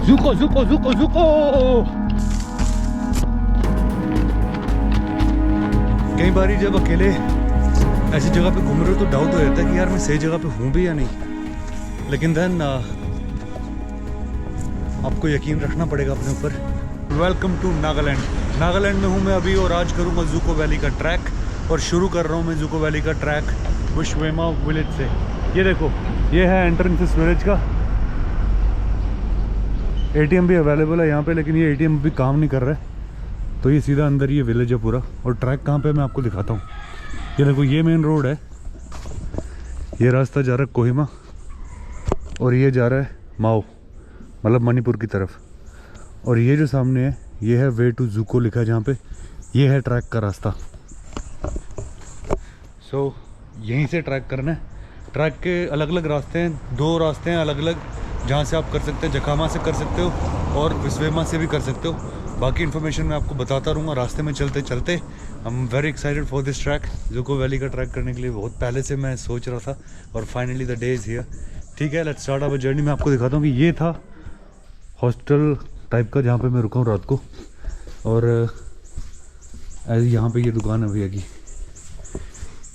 ज़ुको ज़ुको ज़ुको ज़ुको। कई बारी जब अकेले ऐसी जगह पे घूम रहे हो तो डाउट हो जाता है कि यार मैं सही जगह पे हूँ भी या नहीं, लेकिन देन आपको यकीन रखना पड़ेगा अपने ऊपर। Welcome to Nagaland. नागालैंड में हूँ मैं अभी और आज करूँगा ज़ुको वैली का ट्रैक और शुरू कर रहा हूँ मैं ज़ुको वैली का ट्रैक विश्वेमा विलेज से। ये देखो, ये है एंट्रेंस इस विलेज का। एटीएम भी अवेलेबल है यहाँ पे, लेकिन ये एटीएम भी काम नहीं कर रहा है, तो ये सीधा अंदर ये विलेज है पूरा। और ट्रैक कहाँ पे मैं आपको दिखाता हूँ। ये देखो, ये मेन रोड है, ये रास्ता जा रहा है कोहिमा और ये जा रहा है माओ, मतलब मणिपुर की तरफ। और ये जो सामने है ये है वे टू ज़ुको लिखा है जहाँ पे, ये है ट्रैक का रास्ता। सो यहीं से ट्रैक करना है। ट्रैक के अलग अलग रास्ते हैं, 2 रास्ते हैं अलग अलग, जहाँ से आप कर सकते हैं। जखामा से कर सकते हो और विश्वेमा से भी कर सकते हो। बाकी इन्फॉर्मेशन मैं आपको बताता रहूँगा रास्ते में चलते चलते। I am very excited for this track. Dzukou valley का ट्रैक करने के लिए बहुत पहले से मैं सोच रहा था और finally the day is here. ठीक है, लेट्स स्टार्ट आवर जर्नी। मैं आपको दिखाता हूँ कि ये था हॉस्टल टाइप का जहाँ पे मैं रुका हूँ रात को। और यहाँ पे ये दुकान है भैया की,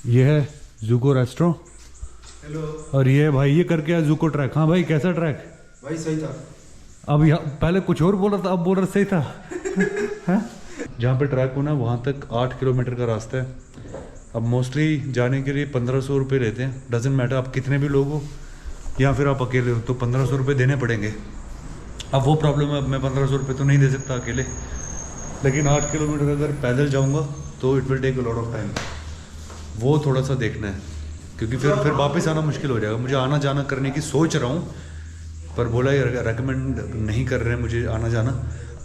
ये है ज़ुको रेस्टोरेंट। हेलो। और ये भाई ये करके है ज़ुको ट्रैक। हाँ भाई, कैसा ट्रैक? भाई सही था। अब यहाँ पहले कुछ और बोल रहा था, अब बोल रहा सही था। हाँ? जहाँ पे ट्रैक होना वहाँ तक 8 किलोमीटर का रास्ता है। अब मोस्टली जाने के लिए 1500 रुपये लेते हैं। डजेंट मैटर आप कितने भी लोग हो या फिर आप अकेले हो, तो 1500 रुपये देने पड़ेंगे। अब वो प्रॉब्लम है, अब मैं 1500 रुपये तो नहीं दे सकता अकेले, लेकिन 8 किलोमीटर अगर पैदल जाऊँगा तो it will take a lot of time. वो थोड़ा सा देखना है, क्योंकि फिर वापस आना मुश्किल हो जाएगा। मुझे आना जाना करने की सोच रहा हूँ, पर बोला ये रेकमेंड नहीं कर रहे हैं मुझे आना जाना,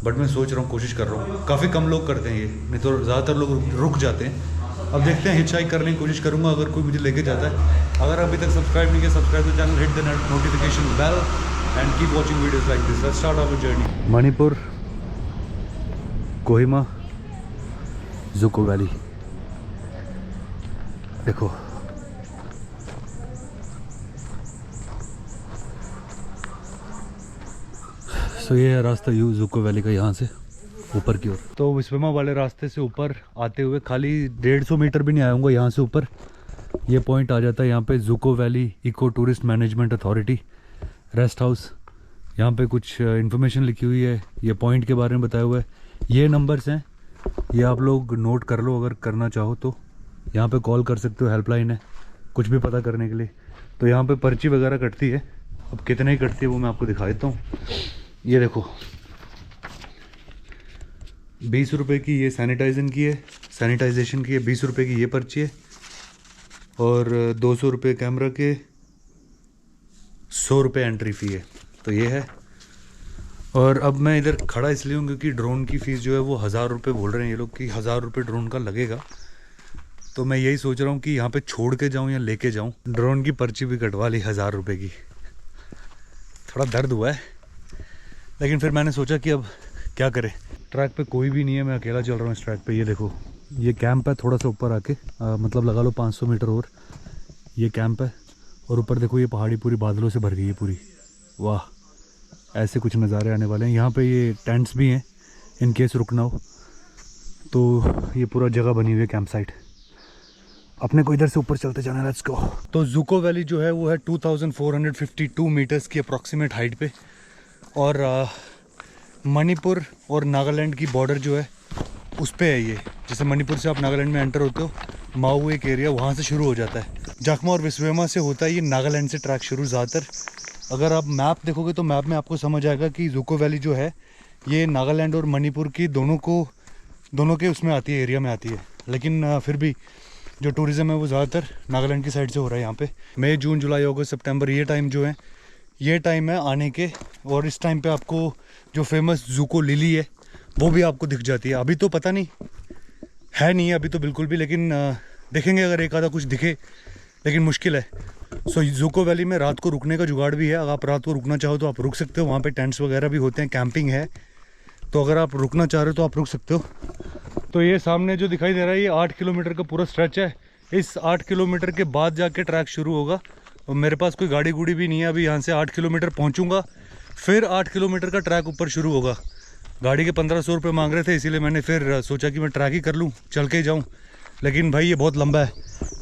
बट मैं सोच रहा हूँ, कोशिश कर रहा हूँ। काफ़ी कम लोग करते हैं ये, नहीं तो ज़्यादातर लोग रुक जाते हैं। अब देखते हैं, हिचहाइक करने की कोशिश करूँगा अगर कोई मुझे लेके जाता है। अगर अभी तक सब्सक्राइब नहीं किया, subscribe the channel, hit the notification bell and keep watching videos like this. Let's start our journey. Manipur, Kohima, Dzukou valley. देखो सो ये है रास्ता ज़ुको वैली का, यहाँ से ऊपर की ओर। तो विश्वेमा वाले रास्ते से ऊपर आते हुए खाली 150 मीटर भी नहीं आऊँगा यहाँ से ऊपर, ये पॉइंट आ जाता है यहाँ पे Dzukou valley eco tourist management authority rest house. यहाँ पे कुछ इन्फॉर्मेशन लिखी हुई है, ये पॉइंट के बारे में बताया हुआ है। ये नंबर्स हैं, ये आप लोग नोट कर लो, अगर करना चाहो तो यहाँ पे कॉल कर सकते हो। हेल्पलाइन है कुछ भी पता करने के लिए। तो यहाँ पे पर्ची वगैरह कटती है, अब कितने ही कटती है वो मैं आपको दिखा देता हूँ। ये देखो, 20 रुपये की ये सैनिटाइजेशन की है, 20 रुपये की ये पर्ची है, और 200 रुपये कैमरा के, 100 रुपये एंट्री फ़ी है। तो ये है। और अब मैं इधर खड़ा इसलिए हूँ क्योंकि ड्रोन की फ़ीस जो है वो 1000 रुपये बोल रहे हैं ये लोग, कि 1000 रुपये ड्रोन का लगेगा। तो मैं यही सोच रहा हूँ कि यहाँ पे छोड़ के जाऊँ या लेके जाऊँ। ड्रोन की पर्ची भी कटवा ली 1000 रुपये की। थोड़ा दर्द हुआ है, लेकिन फिर मैंने सोचा कि अब क्या करें। ट्रैक पे कोई भी नहीं है, मैं अकेला चल रहा हूँ इस ट्रैक पे। ये देखो, ये कैंप है थोड़ा सा ऊपर आके, मतलब लगा लो 500 मीटर और ये कैंप है। और ऊपर देखो, ये पहाड़ी पूरी बादलों से भर गई है पूरी। वाह, ऐसे कुछ नज़ारे आने वाले हैं। यहाँ पे ये टेंट्स भी हैं इन केस रुकना हो, तो ये पूरा जगह बनी हुई है कैंप साइट। अपने को इधर से ऊपर चलते जाना है, लेट्स गो। तो ज़ुको वैली जो है वो है 2452 मीटर्स की अप्रॉक्सीमेट हाइट पे। और मणिपुर और नागालैंड की बॉर्डर जो है उस पे है ये। जैसे मणिपुर से आप नागालैंड में एंटर होते हो, माओ एक एरिया वहाँ से शुरू हो जाता है। जखमा और विश्वेमा से होता है ये नागालैंड से ट्रैक शुरू ज़्यादातर। अगर आप मैप देखोगे तो मैप में आपको समझ आएगा कि ज़ुको वैली जो है ये नागालैंड और मणिपुर की दोनों के उसमें आती है, एरिया में आती है। लेकिन फिर भी जो टूरिज़्म है वो ज़्यादातर नागालैंड की साइड से हो रहा है यहाँ पे। मई, जून, जुलाई, अगस्त, सितंबर, ये टाइम जो है ये टाइम है आने के। और इस टाइम पे आपको जो फेमस ज़ुको लिली है वो भी आपको दिख जाती है। अभी तो पता नहीं है, नहीं अभी तो बिल्कुल भी, लेकिन देखेंगे अगर एक आधा कुछ दिखे, लेकिन मुश्किल है। सो ज़ुको वैली में रात को रुकने का जुगाड़ भी है। अगर आप रात को रुकना चाहो तो आप रुक सकते हो, वहाँ पे टेंट्स वगैरह भी होते हैं, कैंपिंग है। तो अगर आप रुकना चाह रहे हो तो आप रुक सकते हो। तो ये सामने जो दिखाई दे रहा है ये 8 किलोमीटर का पूरा स्ट्रेच है। इस 8 किलोमीटर के बाद जाके ट्रैक शुरू होगा। और मेरे पास कोई गाड़ी गुड़ी भी नहीं है। अभी यहाँ से 8 किलोमीटर पहुँचूँगा फिर 8 किलोमीटर का ट्रैक ऊपर शुरू होगा। गाड़ी के 1500 रुपये मांग रहे थे, इसीलिए मैंने फिर सोचा कि मैं ट्रैक ही कर लूँ, चल के ही जाऊँ। लेकिन भाई ये बहुत लंबा है।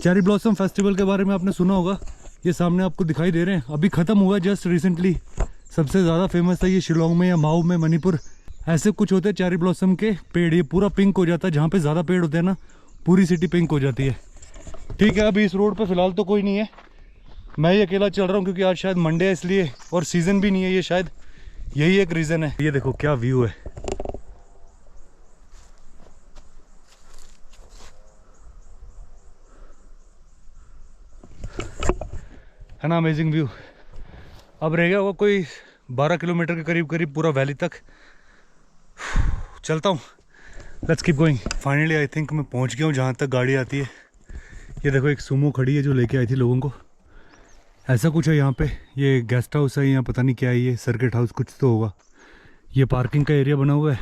चेरी ब्लॉसम फेस्टिवल के बारे में आपने सुना होगा, ये सामने आपको दिखाई दे रहे हैं, अभी ख़त्म हुआ जस्ट रिसेंटली। सबसे ज़्यादा फेमस है ये शिलोंग में या माओ में, मणिपुर, ऐसे कुछ होते हैं चेरी ब्लॉसम के पेड़। ये पूरा पिंक हो जाता है, जहाँ पे ज़्यादा पेड़ होते हैं ना पूरी सिटी पिंक हो जाती है। ठीक है, अभी इस रोड पे फ़िलहाल तो कोई नहीं है, मैं ही अकेला चल रहा हूँ क्योंकि आज शायद मंडे है इसलिए, और सीज़न भी नहीं है ये, शायद यही एक रीज़न है। ये देखो क्या व्यू है, है ना, अमेजिंग व्यू। अब रह गया होगा कोई 12 किलोमीटर के करीब करीब पूरा वैली तक। चलता हूँ, let's keep going. Finally I think मैं पहुँच गया हूँ जहाँ तक गाड़ी आती है। ये देखो एक सुमो खड़ी है जो लेके आई थी लोगों को, ऐसा कुछ है यहाँ पे। ये गेस्ट हाउस है, यहाँ पता नहीं क्या है, ये सर्किट हाउस कुछ तो होगा। ये पार्किंग का एरिया बना हुआ है,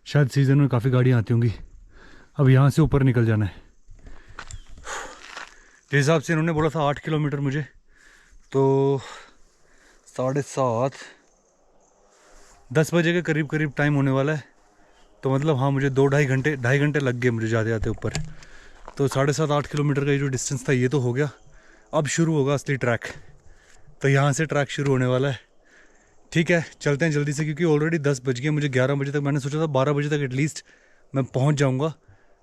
शायद सीज़न में काफ़ी गाड़ियाँ आती होंगी। अब यहाँ से ऊपर निकल जाना है। जिस हिसाब से इन्होंने बोला था 8 किलोमीटर मुझे, तो 7:30 10 बजे के करीब करीब टाइम होने वाला है। तो मतलब हाँ, मुझे 2-2.5 घंटे लग गए मुझे जाते जाते ऊपर। तो 7.5-8 किलोमीटर का ये जो डिस्टेंस था ये तो हो गया। अब शुरू होगा असली ट्रैक, तो यहाँ से ट्रैक शुरू होने वाला है। ठीक है, चलते हैं जल्दी से, क्योंकि ऑलरेडी 10 बज गए। मुझे 11 बजे तक, मैंने सोचा था 12 बजे तक एटलीस्ट मैं पहुँच जाऊँगा,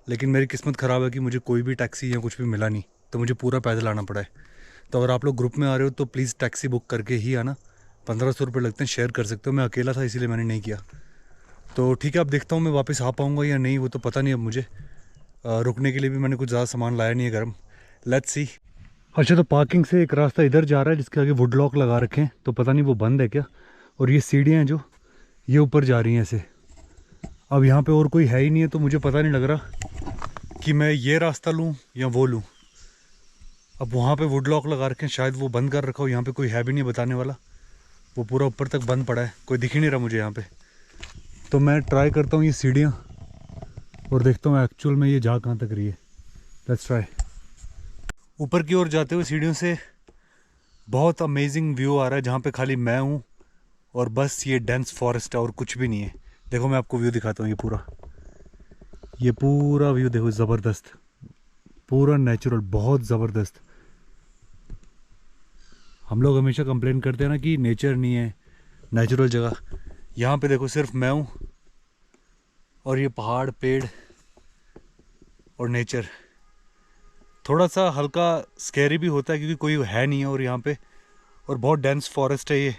लेकिन मेरी किस्मत ख़राब है कि मुझे कोई भी टैक्सी या कुछ भी मिला नहीं, तो मुझे पूरा पैदल आना पड़ा है। तो अगर आप लोग ग्रुप में आ रहे हो तो प्लीज़ टैक्सी बुक करके ही आना, 1500 रुपये लगते हैं, शेयर कर सकते हो। मैं अकेला था इसीलिए मैंने नहीं किया। तो ठीक है, अब देखता हूँ मैं वापस आ पाऊँगा या नहीं, वो तो पता नहीं अब मुझे। रुकने के लिए भी मैंने कुछ ज़्यादा सामान लाया नहीं है गर्म, लेट्स सी। अच्छा, तो पार्किंग से एक रास्ता इधर जा रहा है जिसके आगे वुड लॉक लगा रखे हैं, तो पता नहीं वो बंद है क्या। और ये सीढ़ियाँ हैं जो ये ऊपर जा रही हैं ऐसे। अब यहाँ पे और कोई है ही नहीं है, तो मुझे पता नहीं लग रहा कि मैं ये रास्ता लूँ या वो लूँ। अब वहाँ पे वुड लॉक लगा रखे हैं, शायद वो बंद कर रखा हो, यहाँ पे कोई है भी नहीं बताने वाला। वो पूरा ऊपर तक बंद पड़ा है, कोई दिख ही नहीं रहा मुझे यहाँ पे। तो मैं ट्राई करता हूँ ये सीढ़ियाँ, और देखता हूँ एक्चुअल में ये जा कहाँ तक रही है। Let's try. ऊपर की ओर जाते हुए सीढ़ियों से बहुत अमेजिंग व्यू आ रहा है, जहाँ पे खाली मैं हूँ और बस ये डेंस फॉरेस्ट है और कुछ भी नहीं है। देखो मैं आपको व्यू दिखाता हूँ, ये पूरा व्यू देखो, ज़बरदस्त, पूरा नेचुरल, बहुत ज़बरदस्त। हम लोग हमेशा कंप्लेन करते हैं ना कि नेचर नहीं है, नेचुरल जगह। यहाँ पे देखो सिर्फ मैं हूँ और ये पहाड़, पेड़ और नेचर। थोड़ा सा हल्का स्कैरी भी होता है क्योंकि कोई है नहीं है और यहाँ पे, और बहुत डेंस फॉरेस्ट है ये,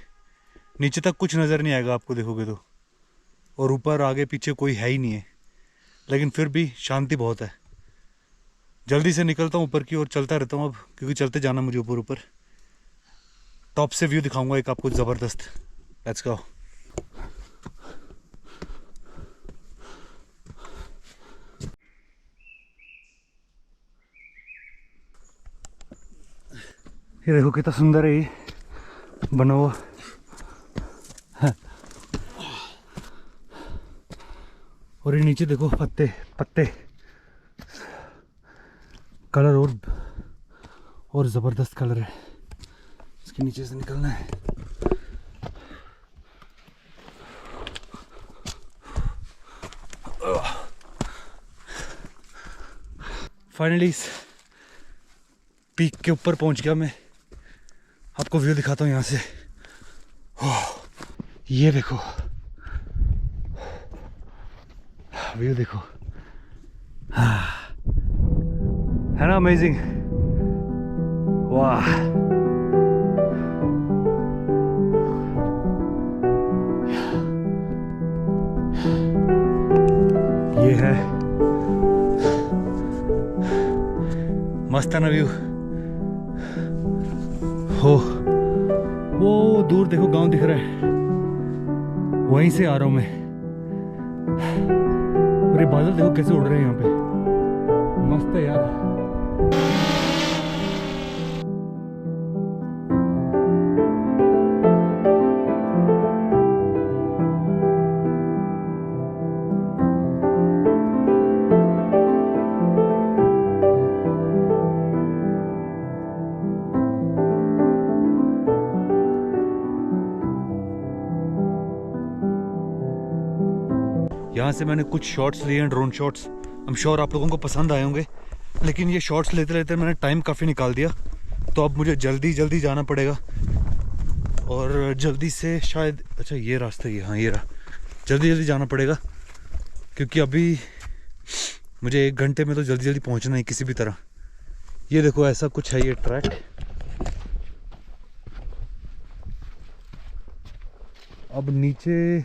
नीचे तक कुछ नज़र नहीं आएगा आपको देखोगे तो, और ऊपर आगे पीछे कोई है ही नहीं है, लेकिन फिर भी शांति बहुत है। जल्दी से निकलता हूँ ऊपर की ओर, चलता रहता हूँ अब, क्योंकि चलते जाना मुझे ऊपर ऊपर। टॉप से व्यू दिखाऊंगा एक आपको ज़बरदस्त। Let's go. ये देखो कितना सुंदर है ये बना हुआ। और ये नीचे देखो पत्ते पत्ते, कलर और ज़बरदस्त कलर है। इसके नीचे से निकलना है। फाइनली इस पीक के ऊपर पहुंच गया मैं। आपको व्यू दिखाता हूँ यहाँ से। ये देखो व्यू देखो, है ना अमेजिंग। वाह, ये है मस्त है ना व्यू। हो वो दूर देखो गांव दिख रहा है, वहीं से आ रहा हूँ मैं। और ये बादल देखो कैसे उड़ रहे हैं यहाँ पे, मस्त है यार। यहाँ से मैंने कुछ शॉट्स लिए हैं, drone shots. I am sure आप लोगों को पसंद आए होंगे, लेकिन ये शॉट्स लेते लेते मैंने टाइम काफ़ी निकाल दिया, तो अब मुझे जल्दी जल्दी जाना पड़ेगा। और जल्दी से शायद, अच्छा ये रास्ता ही है, हाँ ये रहा, जल्दी जल्दी जाना पड़ेगा, क्योंकि अभी मुझे 1 घंटे में तो जल्दी जल्दी पहुँचना है किसी भी तरह। ये देखो ऐसा कुछ है ये ट्रैक। अब नीचे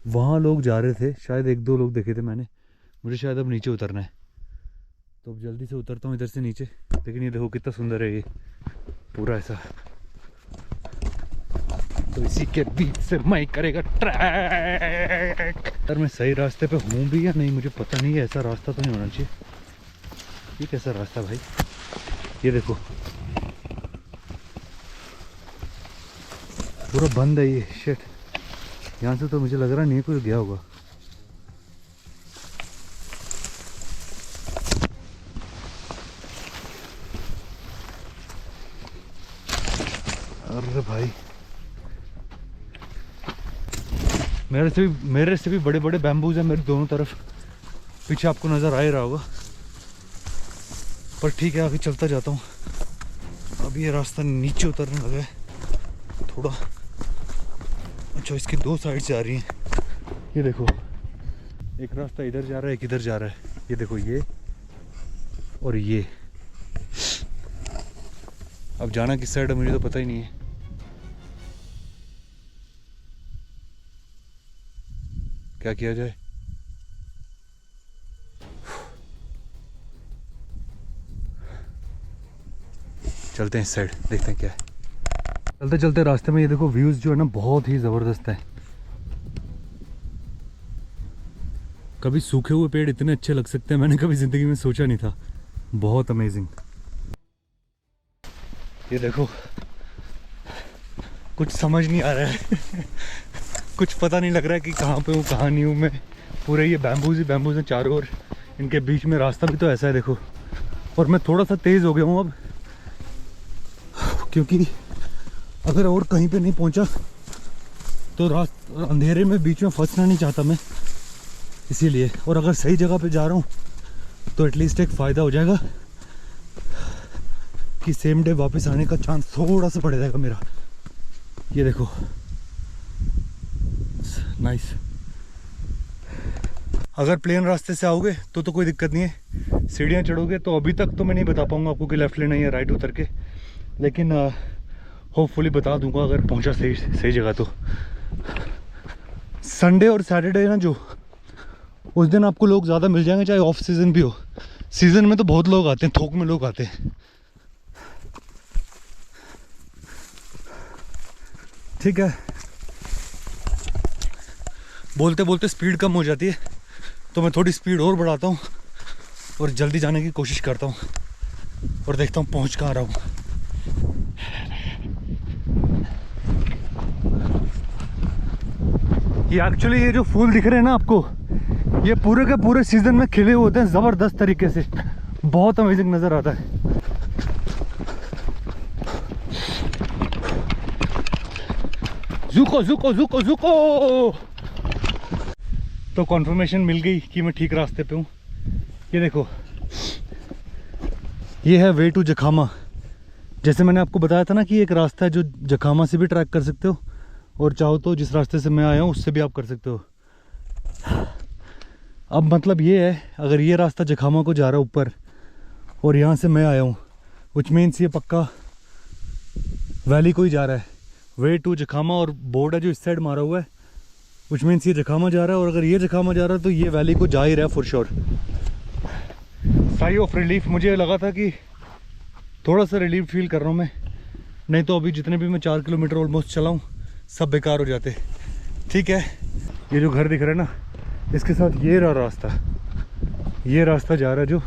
वहाँ लोग जा रहे थे, शायद 1-2 लोग देखे थे मैंने, मुझे शायद अब नीचे उतरना है, तो अब जल्दी से उतरता हूँ इधर से नीचे। लेकिन ये देखो कितना सुंदर है ये पूरा ऐसा, तो इसी के बीच से मैं करेगा ट्रैक। यार मैं सही रास्ते पे हूँ भी या नहीं मुझे पता नहीं है, ऐसा रास्ता तो नहीं होना चाहिए। ये कैसा रास्ता भाई, ये देखो पूरा बंद है ये, शिट। यहाँ से तो मुझे लग रहा नहीं है कोई गया होगा। अरे भाई मेरे से भी बड़े बड़े बैम्बूज हैं मेरे दोनों तरफ, पीछे आपको नज़र आ ही रहा होगा, पर ठीक है आगे चलता जाता हूँ। अब ये रास्ता नीचे उतरने लगा है थोड़ा। अच्छा इसकी 2 साइड से आ रही हैं, ये देखो एक रास्ता इधर जा रहा है, एक इधर जा रहा है, ये देखो ये और ये। अब जाना किस साइड है मुझे तो पता ही नहीं है। क्या किया जाए, चलते हैं इस साइड, देखते हैं क्या है। चलते चलते रास्ते में ये देखो व्यूज जो है ना बहुत ही ज़बरदस्त है। कभी सूखे हुए पेड़ इतने अच्छे लग सकते हैं मैंने कभी ज़िंदगी में सोचा नहीं था, बहुत अमेजिंग। ये देखो कुछ समझ नहीं आ रहा है कुछ पता नहीं लग रहा है कि कहाँ पे हूँ कहाँ नहीं हूँ मैं। पूरे ये बैम्बूज ही बैम्बूज हैं चारों ओर, इनके बीच में रास्ता भी तो ऐसा है देखो। और मैं थोड़ा सा तेज़ हो गया हूँ अब, क्योंकि अगर और कहीं पे नहीं पहुँचा तो अंधेरे में बीच में फंसना नहीं चाहता मैं, इसीलिए। और अगर सही जगह पे जा रहा हूँ तो एटलीस्ट एक फ़ायदा हो जाएगा कि सेम डे वापस आने का चांस थोड़ा सा बढ़ जाएगा मेरा। ये देखो नाइस। अगर प्लेन रास्ते से आओगे तो कोई दिक्कत नहीं है, सीढ़ियाँ चढ़ोगे तो अभी तक तो मैं नहीं बता पाऊँगा आपको कि लेफ़्ट लेना है या राइट उतर के, लेकिन होपफुली बता दूंगा अगर पहुंचा सही जगह तो। संडे और सैटरडे ना जो, उस दिन आपको लोग ज़्यादा मिल जाएंगे, चाहे ऑफ सीज़न भी हो। सीज़न में तो बहुत लोग आते हैं, थोक में लोग आते हैं। ठीक है, बोलते बोलते स्पीड कम हो जाती है, तो मैं थोड़ी स्पीड और बढ़ाता हूँ और जल्दी जाने की कोशिश करता हूँ और देखता हूँ पहुँच कहाँ रहा हूँ। ये एक्चुअली ये जो फूल दिख रहे हैं ना आपको, ये पूरे के पूरे सीजन में खिले हुए होते हैं ज़बरदस्त तरीके से, बहुत अमेजिंग नज़र आता है। ज़ुको ज़ुको ज़ुको ज़ुको। तो कॉन्फर्मेशन मिल गई कि मैं ठीक रास्ते पे हूँ। ये देखो ये है वे टू जखामा। जैसे मैंने आपको बताया था ना कि एक रास्ता है जो जखामा से भी ट्रैक कर सकते हो, और चाहो तो जिस रास्ते से मैं आया हूँ उससे भी आप कर सकते हो। अब मतलब ये है, अगर ये रास्ता जखामा को जा रहा है ऊपर और यहाँ से मैं आया हूँ, विच मीन्स ये पक्का वैली को ही जा रहा है। वे टू जखामा और बोर्ड है जो इस साइड मारा हुआ है, विच मीन्स ये जखामा जा रहा है। और अगर ये जखामा जा रहा है तो ये वैली को जा ही रहा है for sure. Sigh of relief, मुझे लगा था कि थोड़ा सा रिलीफ फील कर रहा हूँ मैं, नहीं तो अभी जितने भी मैं 4 किलोमीटर ऑलमोस्ट चला हूँ सब बेकार हो जाते। ठीक है, ये जो घर दिख रहा है ना, इसके साथ ये रहा रास्ता, ये रास्ता जा रहा है जो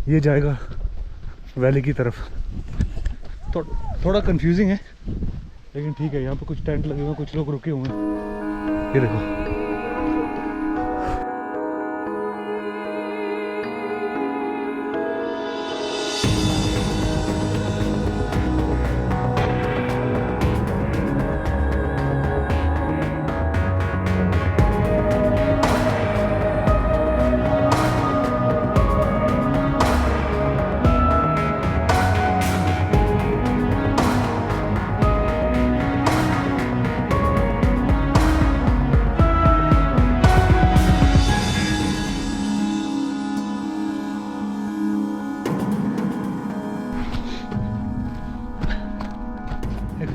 ये जाएगा वैली की तरफ। थोड़ा कंफ्यूजिंग है, लेकिन ठीक है। यहाँ पे कुछ टेंट लगे हुए हैं, कुछ लोग रुके हुए हैं, ये देखो।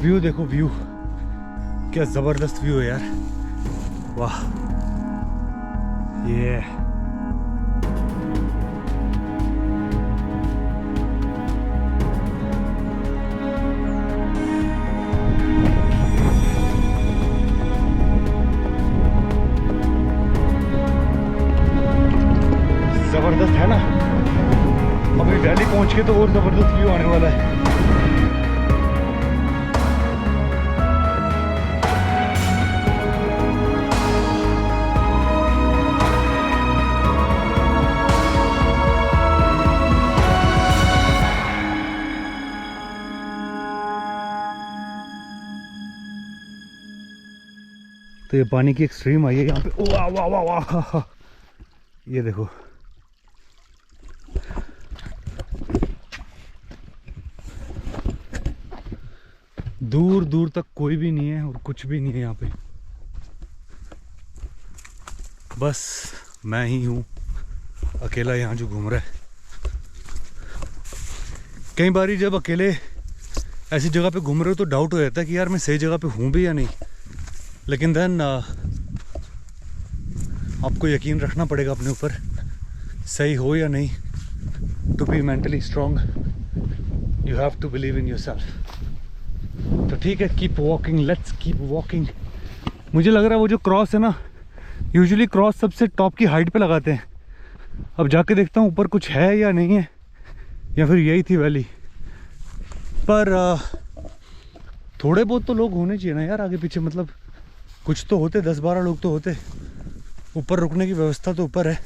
व्यू देखो, व्यू क्या जबरदस्त व्यू है यार, वाह। ये जबरदस्त है ना। अभी वैली पहुंच के तो और जबरदस्त व्यू आने वाला है। तो ये पानी की एक स्ट्रीम आई है यहाँ पे, वाह वाह वाह वाह, ये देखो। दूर दूर तक कोई भी नहीं है और कुछ भी नहीं है यहाँ पे, बस मैं ही हूँ अकेला यहाँ जो घूम रहा है। कई बारी जब अकेले ऐसी जगह पे घूम रहे हो तो डाउट हो जाता है कि यार मैं सही जगह पे हूँ भी या नहीं, लेकिन देन आपको यकीन रखना पड़ेगा अपने ऊपर, सही हो या नहीं। To be mentally strong you have to believe in yourself. तो ठीक है, keep walking, let's keep walking. मुझे लग रहा है वो जो क्रॉस है ना, यूजुअली क्रॉस सबसे टॉप की हाइट पे लगाते हैं। अब जाके देखता हूँ ऊपर कुछ है या नहीं है, या फिर यही थी वैली। पर थोड़े बहुत तो लोग होने चाहिए ना यार आगे पीछे, मतलब कुछ तो होते, 10-12 लोग तो होते। ऊपर रुकने की व्यवस्था तो ऊपर है,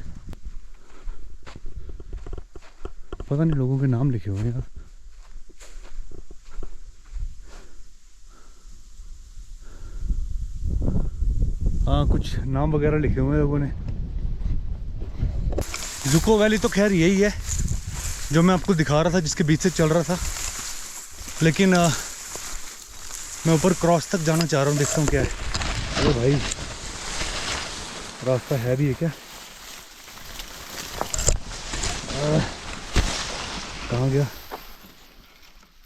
पता नहीं लोगों के नाम लिखे हुए हैं यार। हाँ, कुछ नाम वगैरह लिखे हुए हैं लोगों ने। जुको वैली तो खैर यही है जो मैं आपको दिखा रहा था, जिसके बीच से चल रहा था। लेकिन मैं ऊपर क्रॉस तक जाना चाह रहा हूँ, देखता हूँ क्या है। अरे भाई, रास्ता है भी है क्या? कहाँ गया?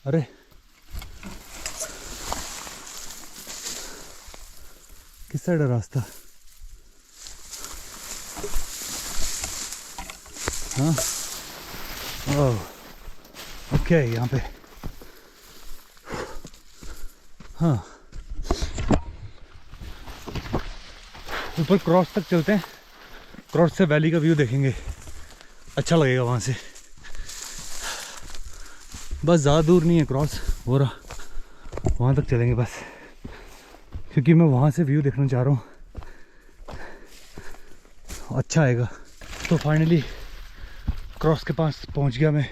अरे किस साइड है रास्ता? हाँ, ओह ओके, यहाँ पे। हाँ, ऊपर क्रॉस तक चलते हैं, क्रॉस से वैली का व्यू देखेंगे, अच्छा लगेगा वहाँ से। बस ज़्यादा दूर नहीं है क्रॉस हो रहा, वहाँ तक चलेंगे बस, क्योंकि मैं वहाँ से व्यू देखना चाह रहा हूँ, अच्छा आएगा। तो फाइनली क्रॉस के पास पहुँच गया मैं,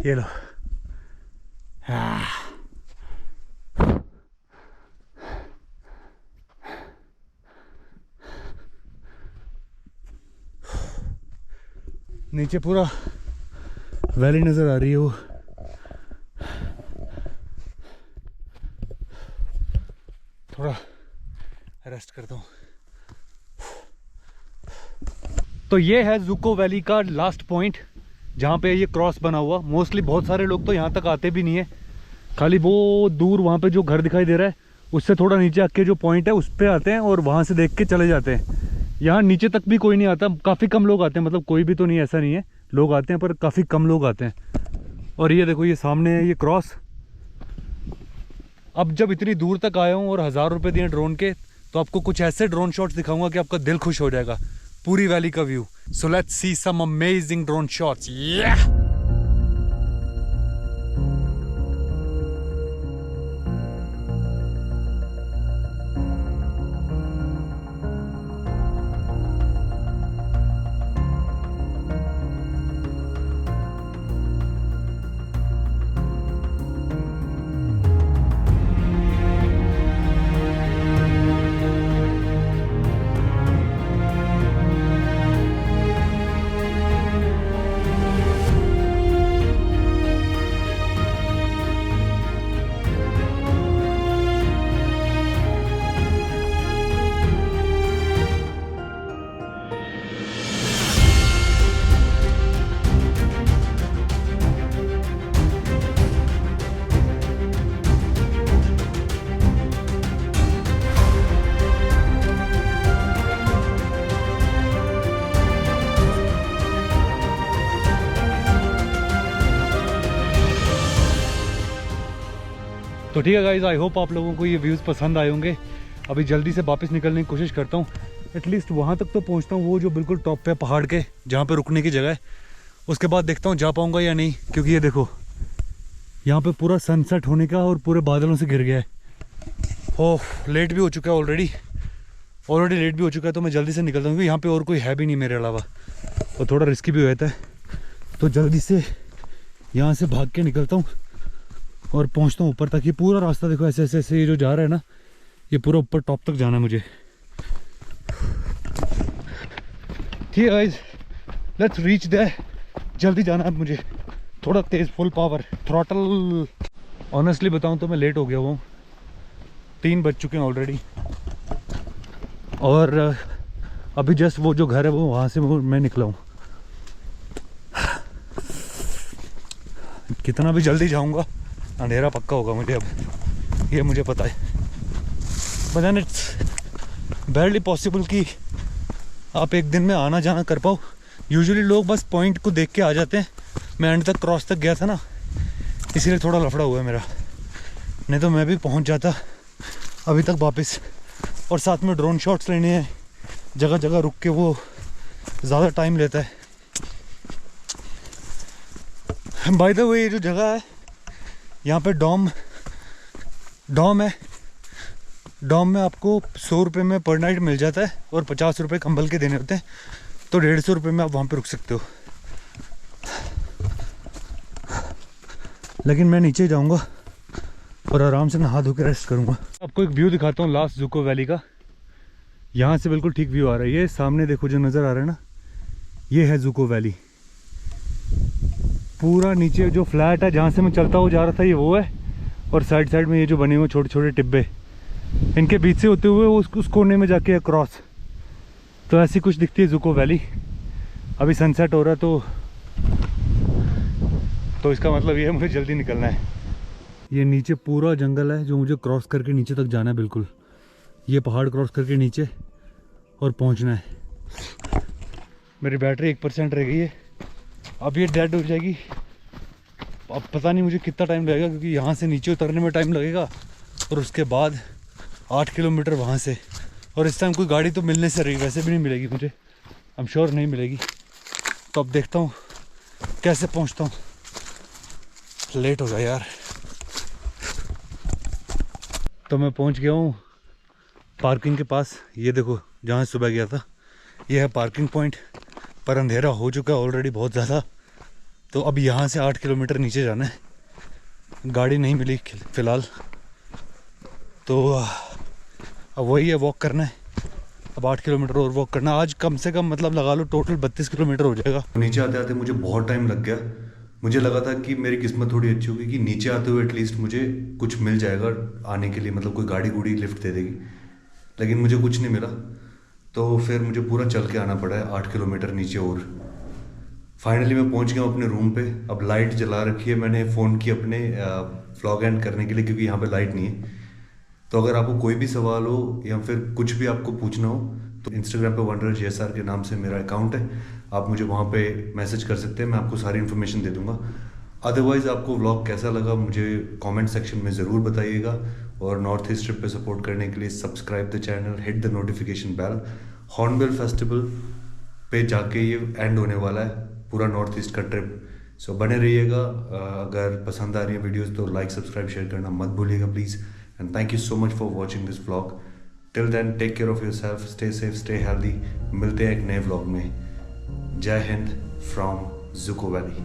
ये लो। नीचे पूरा वैली नज़र आ रही है वो। थोड़ा रेस्ट करता हूँ। तो ये है जुको वैली का लास्ट पॉइंट, जहाँ पे ये क्रॉस बना हुआ। मोस्टली बहुत सारे लोग तो यहाँ तक आते भी नहीं है, खाली वो दूर वहाँ पे जो घर दिखाई दे रहा है उससे थोड़ा नीचे आके जो पॉइंट है उस पर आते हैं और वहाँ से देख के चले जाते हैं। यहाँ नीचे तक भी कोई नहीं आता, काफ़ी कम लोग आते हैं, मतलब कोई भी तो नहीं, ऐसा नहीं है, लोग आते हैं पर काफ़ी कम लोग आते हैं। और ये देखो, ये सामने है ये क्रॉस। अब जब इतनी दूर तक आया हूँ और 1000 रुपये दिए ड्रोन के, तो आपको कुछ ऐसे ड्रोन शॉट्स दिखाऊंगा कि आपका दिल खुश हो जाएगा, पूरी वैली का view. So let's see some amazing drone shots. तो ठीक है गाइज, आई होप आप लोगों को ये व्यूज़ पसंद आए होंगे। अभी जल्दी से वापस निकलने की कोशिश करता हूँ, एटलीस्ट वहाँ तक तो पहुँचता हूँ, वो जो बिल्कुल टॉप पे पहाड़ के जहाँ पे रुकने की जगह है। उसके बाद देखता हूँ जा पाऊँगा या नहीं, क्योंकि ये देखो यहाँ पे पूरा सनसेट होने का और पूरे बादलों से घिर गया है। ओह, लेट भी हो चुका है ऑलरेडी लेट भी हो चुका है। तो मैं जल्दी से निकलता हूँ क्योंकि यहाँ पे और कोई है भी नहीं मेरे अलावा, और थोड़ा रिस्की भी हो जाता है। तो जल्दी से यहाँ से भाग के निकलता हूँ और पहुँचता हूँ ऊपर तक। ये पूरा रास्ता देखो ऐसे ऐसे ऐसे ये जो जा रहा है ना, ये पूरा ऊपर टॉप तक जाना है मुझे। ठीक है गाइस, लेट्स रीच देयर। जल्दी जाना है मुझे, थोड़ा तेज़, फुल पावर थ्रॉटल। ऑनेस्टली बताऊँ तो मैं लेट हो गया हूँ, 3 बज चुके हैं ऑलरेडी। और अभी जस्ट वो जो घर है वो वहाँ से मैं निकला हूँ। कितना भी जल्दी जाऊँगा अंधेरा पक्का होगा मुझे, अब ये मुझे पता है। But then it's barely possible कि आप एक दिन में आना जाना कर पाओ। यूजुअली लोग बस पॉइंट को देख के आ जाते हैं। मैं एंड तक क्रॉस तक गया था ना, इसीलिए थोड़ा लफड़ा हुआ है मेरा, नहीं तो मैं भी पहुंच जाता अभी तक वापस। और साथ में ड्रोन शॉट्स लेने हैं, जगह जगह रुक के, वो ज़्यादा टाइम लेता है। बाय द वे, ये जो जगह है यहाँ पे डॉम है। डॉम में आपको 100 रुपये में पर नाइट मिल जाता है और 50 रुपये कंबल के देने होते हैं। तो 150 रुपये में आप वहाँ पे रुक सकते हो। लेकिन मैं नीचे जाऊँगा और आराम से नहा धो के रेस्ट करूँगा। आपको एक व्यू दिखाता हूँ लास्ट जुको वैली का। यहाँ से बिल्कुल ठीक व्यू आ रहा है। ये सामने देखो जो नज़र आ रहा है ना, ये है जुको वैली। पूरा नीचे जो फ्लैट है जहाँ से मैं चलता हुआ जा रहा था, ये वो है। और साइड साइड में ये जो बने हुए छोटे छोटे टिब्बे, इनके बीच से होते हुए उस कोने में जाके क्रॉस। तो ऐसी कुछ दिखती है जुको वैली। अभी सनसेट हो रहा है तो इसका मतलब ये है मुझे जल्दी निकलना है। ये नीचे पूरा जंगल है जो मुझे क्रॉस करके नीचे तक जाना है। बिल्कुल ये पहाड़ क्रॉस करके नीचे और पहुंचना है। मेरी बैटरी 1% रह गई है, अब ये डेड हो जाएगी। अब पता नहीं मुझे कितना टाइम लगेगा, क्योंकि यहाँ से नीचे उतरने में टाइम लगेगा और उसके बाद 8 किलोमीटर वहाँ से। और इस टाइम कोई गाड़ी तो मिलने से रही, वैसे भी नहीं मिलेगी मुझे, आई एम श्योर नहीं मिलेगी। तो अब देखता हूँ कैसे पहुँचता हूँ। लेट हो गया यार। तो मैं पहुँच गया हूँ पार्किंग के पास। ये देखो जहाँ सुबह गया था, ये है पार्किंग पॉइंट। पर अंधेरा हो चुका है ऑलरेडी बहुत ज़्यादा। तो अब यहाँ से 8 किलोमीटर नीचे जाना है। गाड़ी नहीं मिली फ़िलहाल, तो अब वही है, वॉक करना है। अब 8 किलोमीटर और वॉक करना। आज कम से कम मतलब लगा लो टोटल 32 किलोमीटर हो जाएगा। नीचे आते आते मुझे बहुत टाइम लग गया। मुझे लगा था कि मेरी किस्मत थोड़ी अच्छी होगी कि नीचे आते हुए एटलीस्ट मुझे कुछ मिल जाएगा आने के लिए, मतलब कोई गाड़ी गुड़ी लिफ्ट दे देगी। लेकिन मुझे कुछ नहीं मिला, तो फिर मुझे पूरा चल के आना पड़ा है 8 किलोमीटर नीचे। और फाइनली मैं पहुंच गया हूँ अपने रूम पे। अब लाइट जला रखी है मैंने फ़ोन की अपने व्लॉग एंड करने के लिए, क्योंकि यहाँ पे लाइट नहीं है। तो अगर आपको कोई भी सवाल हो या फिर कुछ भी आपको पूछना हो तो इंस्टाग्राम पे वंडर JSR के नाम से मेरा अकाउंट है, आप मुझे वहाँ पे मैसेज कर सकते हैं, मैं आपको सारी इन्फॉर्मेशन दे दूँगा। अदरवाइज़ आपको व्लॉग कैसा लगा मुझे कमेंट सेक्शन में ज़रूर बताइएगा। और नॉर्थ ईस्ट ट्रिप पे सपोर्ट करने के लिए subscribe the channel, hit the notification bell. Hornbill Festival पे जाके ये एंड होने वाला है पूरा नॉर्थ ईस्ट का ट्रिप। सो बने रहिएगा। अगर पसंद आ रही है वीडियोज़ तो लाइक सब्सक्राइब शेयर करना मत भूलिएगा please. And thank you so much for watching this vlog. Till then, take care of yourself, stay safe, stay healthy. मिलते हैं एक नए vlog में। जय हिंद from Zuko Valley.